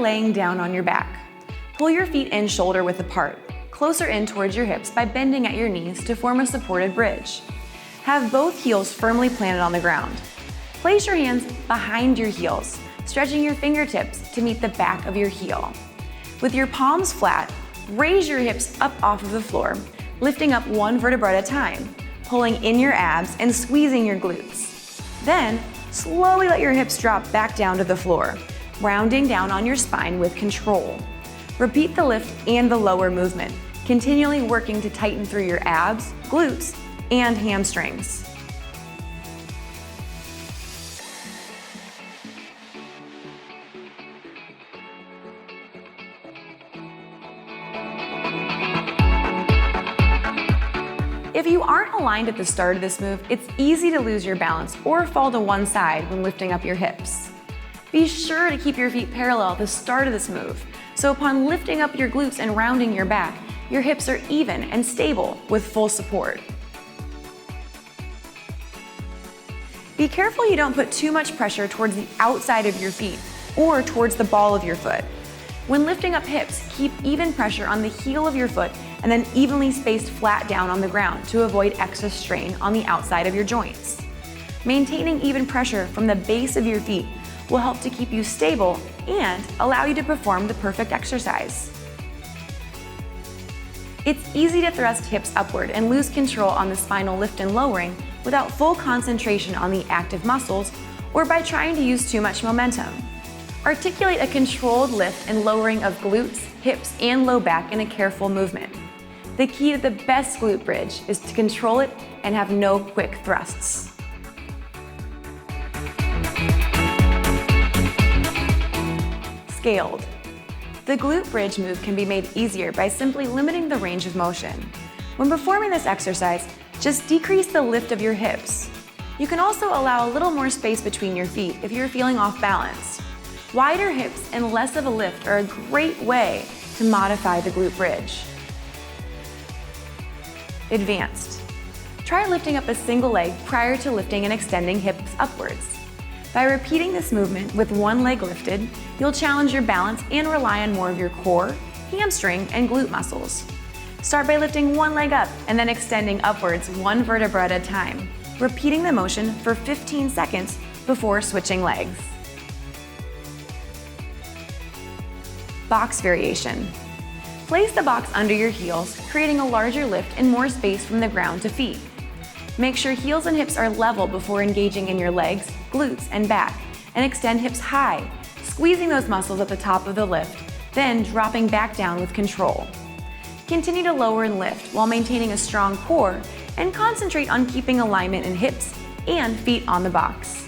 laying down on your back. Pull your feet in shoulder width apart, closer in towards your hips by bending at your knees to form a supported bridge. Have both heels firmly planted on the ground. Place your hands behind your heels, stretching your fingertips to meet the back of your heel. With your palms flat, raise your hips up off of the floor, lifting up one vertebra at a time, pulling in your abs and squeezing your glutes. Then, slowly let your hips drop back down to the floor, rounding down on your spine with control. Repeat the lift and the lower movement, continually working to tighten through your abs, glutes, and hamstrings. If you aren't aligned at the start of this move, it's easy to lose your balance or fall to one side when lifting up your hips. Be sure to keep your feet parallel at the start of this move, so upon lifting up your glutes and rounding your back, your hips are even and stable with full support. Be careful you don't put too much pressure towards the outside of your feet or towards the ball of your foot. When lifting up hips, keep even pressure on the heel of your foot and then evenly spaced flat down on the ground to avoid excess strain on the outside of your joints. Maintaining even pressure from the base of your feet will help to keep you stable and allow you to perform the perfect exercise. It's easy to thrust hips upward and lose control on the spinal lift and lowering without full concentration on the active muscles or by trying to use too much momentum. Articulate a controlled lift and lowering of glutes, hips, and low back in a careful movement. The key to the best glute bridge is to control it and have no quick thrusts. Scaled. The glute bridge move can be made easier by simply limiting the range of motion. When performing this exercise, just decrease the lift of your hips. You can also allow a little more space between your feet if you're feeling off balance. Wider hips and less of a lift are a great way to modify the glute bridge. Advanced. Try lifting up a single leg prior to lifting and extending hips upwards. By repeating this movement with one leg lifted, you'll challenge your balance and rely on more of your core, hamstring, and glute muscles. Start by lifting one leg up and then extending upwards one vertebra at a time, repeating the motion for 15 seconds before switching legs. Box variation. Place the box under your heels, creating a larger lift and more space from the ground to feet. Make sure heels and hips are level before engaging in your legs, glutes, and back, and extend hips high, squeezing those muscles at the top of the lift, then dropping back down with control. Continue to lower and lift while maintaining a strong core and concentrate on keeping alignment in hips and feet on the box.